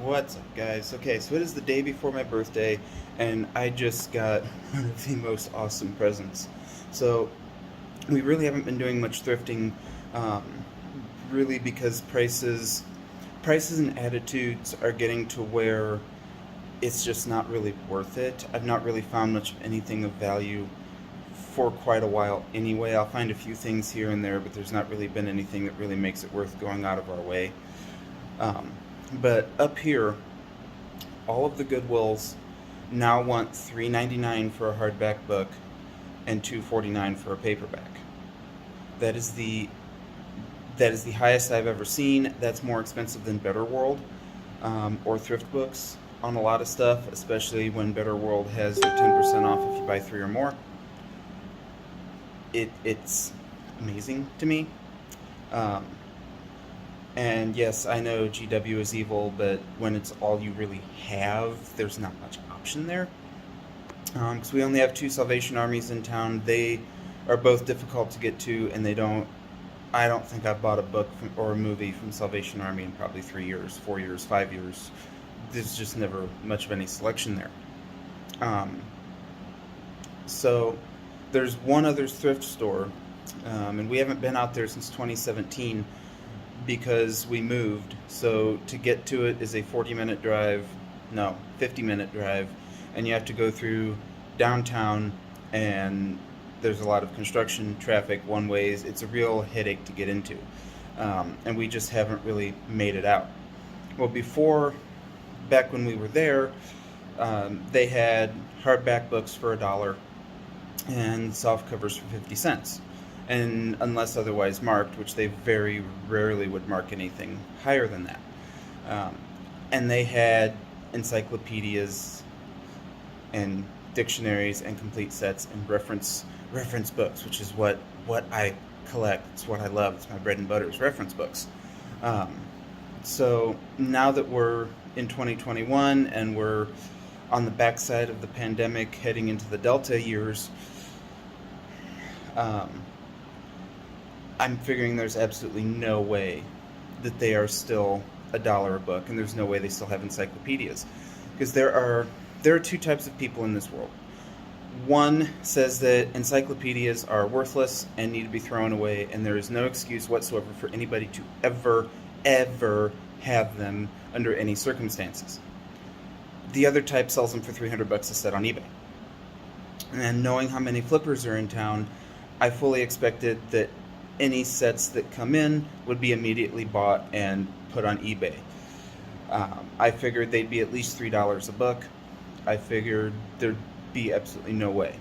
What's up, guys? Okay, so it is the day before my birthday, and I just got one of the most awesome presents. So, we really haven't been doing much thrifting, um, really because prices and attitudes are getting to where it's just not really worth it. I've not really found much of anything of value for quite a while anyway. I'll find a few things here and there, but there's not really been anything that really makes it worth going out of our way. Um, but up here, all of the Goodwills now want $3.99 for a hardback book and $2.49 for a paperback. That is the highest I've ever seen. That's more expensive than Better World or Thrift Books on a lot of stuff, especially when Better World has their 10% off if you buy 3 or more. It's amazing to me. Um, and yes, I know GW is evil, but when it's all you really have, there's not much option there. Because we only have 2 Salvation Armies in town. They are both difficult to get to, and I don't think I've bought a book or a movie from Salvation Army in probably 3 years, 4 years, 5 years. There's just never much of any selection there. So there's one other thrift store, and we haven't been out there since 2017 because we moved. So to get to it is a 50-minute drive, and you have to go through downtown, and there's a lot of construction traffic one ways. It's a real headache to get into, and we just haven't really made it out. Well, back when we were there, they had hardback books for $1 and soft covers for 50 cents. And unless otherwise marked, which they very rarely would mark anything higher than that. And they had encyclopedias and dictionaries and complete sets and reference books, which is what I collect. It's what I love. It's my bread and butter is reference books. So now that we're in 2021 and we're on the backside of the pandemic heading into the Delta years, I'm figuring there's absolutely no way that they are still $1 a book, and there's no way they still have encyclopedias. Because there are 2 types of people in this world. One says that encyclopedias are worthless and need to be thrown away, and there is no excuse whatsoever for anybody to ever have them under any circumstances. The other type sells them for $300 a set on eBay. And knowing how many flippers are in town, I fully expected that any sets that come in would be immediately bought and put on eBay. I figured they'd be at least $3 a book. I figured there'd be absolutely no way.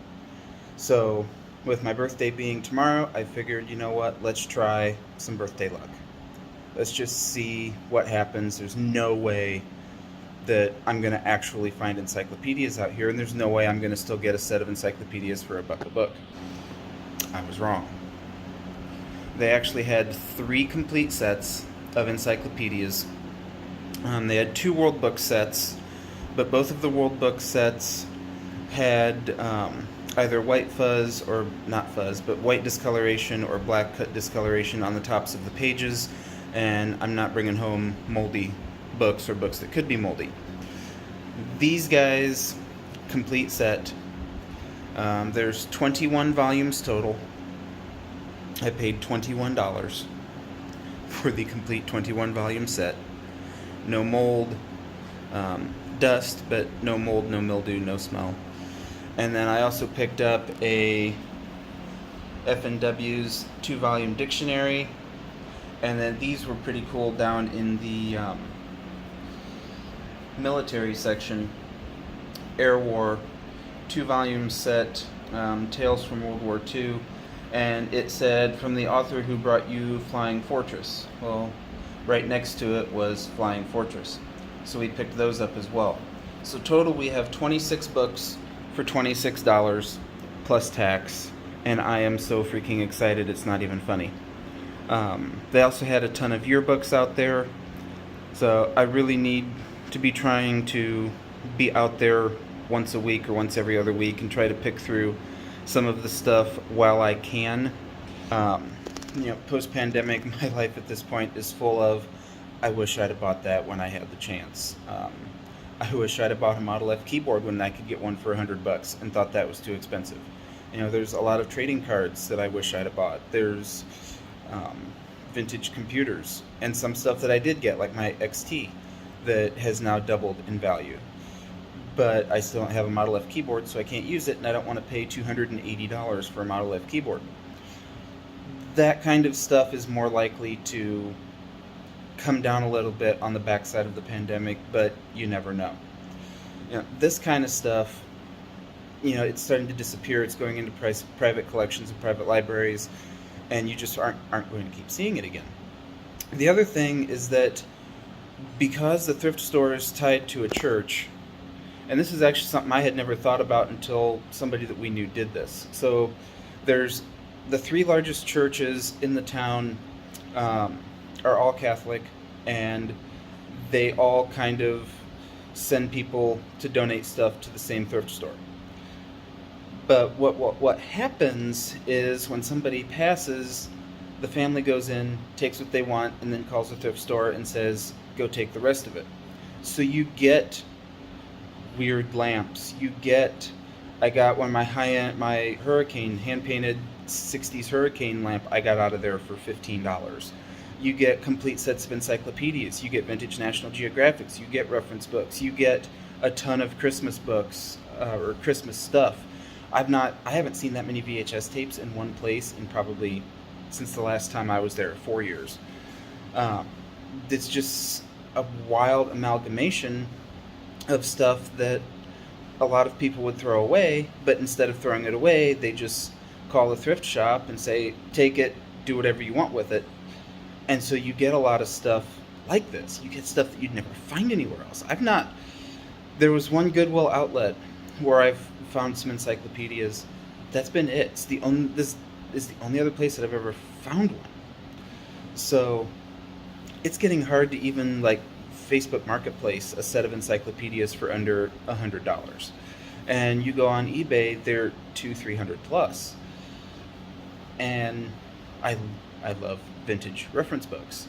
So, with my birthday being tomorrow, I figured, you know what, let's try some birthday luck. Let's just see what happens. There's no way that I'm going to actually find encyclopedias out here, and there's no way I'm going to still get a set of encyclopedias for $1 a book. I was wrong. They actually had 3 complete sets of encyclopedias. They had 2 World Book sets, but both of the World Book sets had either white fuzz, or not fuzz, but white discoloration or black cut discoloration on the tops of the pages, and I'm not bringing home moldy books or books that could be moldy. These guys, complete set, there's 21 volumes total. I paid $21 for the complete 21 volume set. No mold, dust, but no mold, no mildew, no smell. And then I also picked up a F&W's 2-volume dictionary. And then these were pretty cool down in the military section. Air War 2-volume set, Tales from World War II. And it said, from the author who brought you Flying Fortress. Well, right next to it was Flying Fortress. So we picked those up as well. So total we have 26 books for $26 plus tax. And I am so freaking excited it's not even funny. They also had a ton of yearbooks out there. So I really need to be trying to be out there once a week or once every other week and try to pick through some of the stuff while I can. Post-pandemic, my life at this point is full of I wish I'd have bought that when I had the chance. I wish I'd have bought a Model F keyboard when I could get one for $100 and thought that was too expensive. There's a lot of trading cards that I wish I'd have bought. There's um, vintage computers and some stuff that I did get, like my XT, that has now doubled in value. But I still don't have a Model F keyboard, so I can't use it, and I don't want to pay $280 for a Model F keyboard. That kind of stuff is more likely to come down a little bit on the backside of the pandemic, but you never know. This kind of stuff, it's starting to disappear. It's going into private collections and private libraries, and you just aren't going to keep seeing it again. The other thing is that because the thrift store is tied to a church, and this is actually something I had never thought about until somebody that we knew did this. So there's the three largest churches in the town are all Catholic, and they all kind of send people to donate stuff to the same thrift store. But what happens is when somebody passes, the family goes in, takes what they want, and then calls the thrift store and says, go take the rest of it. So you get weird lamps. I got one of my Hurricane, hand-painted 60s Hurricane lamp I got out of there for $15. You get complete sets of encyclopedias. You get vintage National Geographics. You get reference books. You get a ton of Christmas books or Christmas stuff. I haven't seen that many VHS tapes in one place in probably since the last time I was there, 4 years. It's just a wild amalgamation of stuff that a lot of people would throw away, but instead of throwing it away, they just call the thrift shop and say, take it, do whatever you want with it. And so you get a lot of stuff like this. You get stuff that you'd never find anywhere else. There was one Goodwill outlet where I've found some encyclopedias. That's been it. This is the only other place that I've ever found one. So it's getting hard to even Facebook Marketplace a set of encyclopedias for under $100. And you go on eBay, they're $200-300 plus. And I love vintage reference books.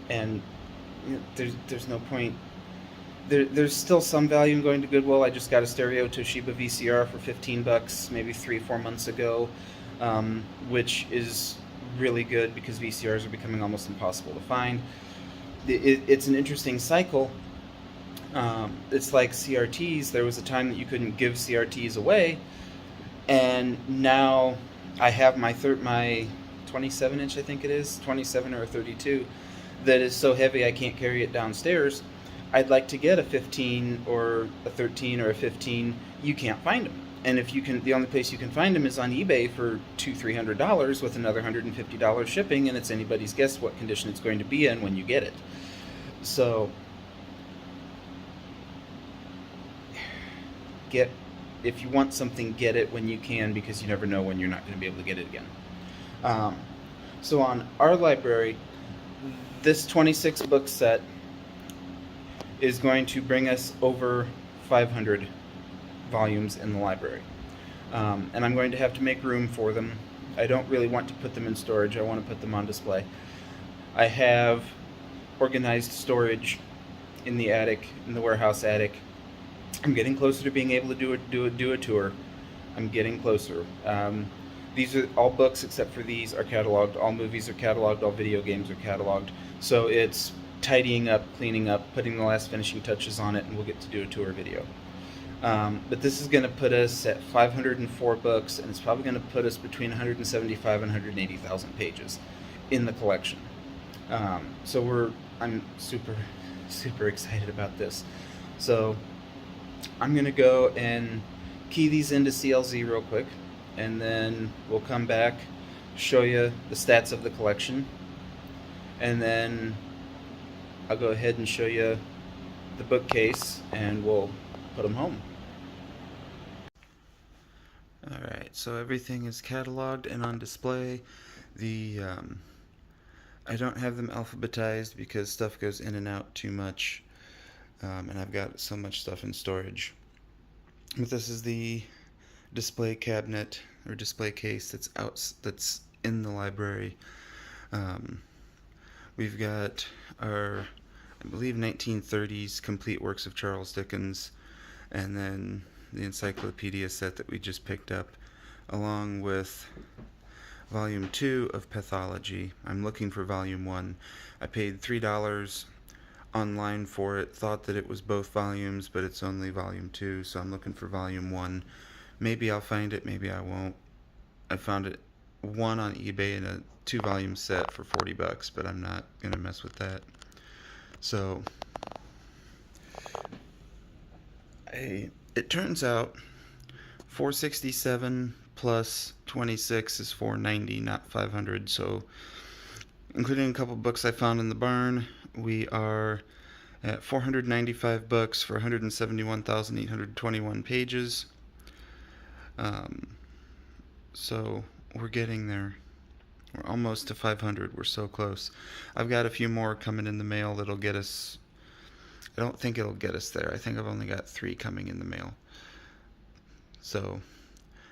And there's no point. There's still some value in going to Goodwill. I just got a stereo Toshiba VCR for $15 maybe 3-4 months ago, which is really good because VCRs are becoming almost impossible to find. It's an interesting cycle. It's like CRTs. There was a time that you couldn't give CRTs away, and now I have my 27-inch, I think it is, 27 or a 32, that is so heavy I can't carry it downstairs. I'd like to get a 15 or a 13 or a 15. You can't find them. And the only place you can find them is on eBay for $200-300 with another $150 shipping, and it's anybody's guess what condition it's going to be in when you get it. So, if you want something, get it when you can, because you never know when you're not going to be able to get it again. So on our library, this 26 book set is going to bring us over 500 volumes in the library. And I'm going to have to make room for them. I don't really want to put them in storage. I want to put them on display. I have organized storage in the attic, in the warehouse attic. I'm getting closer to being able to do a tour. I'm getting closer. These are all books except for these are cataloged. All movies are cataloged. All video games are cataloged. So it's tidying up, cleaning up, putting the last finishing touches on it, and we'll get to do a tour video. But this is going to put us at 504 books, and it's probably going to put us between 175 and 180,000 pages in the collection. So I'm super excited about this. So I'm going to go and key these into CLZ real quick, and then we'll come back, show you the stats of the collection, and then I'll go ahead and show you the bookcase, and we'll put them home. Alright, so everything is cataloged and on display. I don't have them alphabetized because stuff goes in and out too much, and I've got so much stuff in storage. But this is the display cabinet or display case that's in the library. We've got our, I believe, 1930s complete works of Charles Dickens, and then the encyclopedia set that we just picked up, along with Volume 2 of Pathology. I'm looking for Volume 1. I paid $3 online for it, thought that it was both volumes, but it's only Volume 2, so I'm looking for Volume 1. Maybe I'll find it, maybe I won't. I found it one on eBay in a 2-volume set for $40, but I'm not going to mess with that. So, it turns out $467 plus 26 is $490, not $500. So, including a couple books I found in the barn, we are at $495 for 171,821 pages. So we're getting there. We're almost to 500. We're so close. I've got a few more coming in the mail that'll get us. I don't think it'll get us there. I think I've only got 3 coming in the mail. So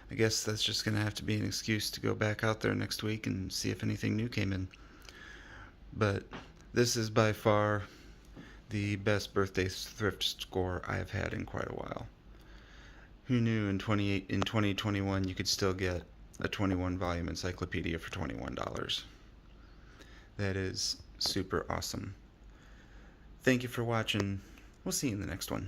I guess that's just going to have to be an excuse to go back out there next week and see if anything new came in. But this is by far the best birthday thrift score I've had in quite a while. Who knew in 2021 you could still get a 21-volume encyclopedia for $21? That is super awesome. Thank you for watching. We'll see you in the next one.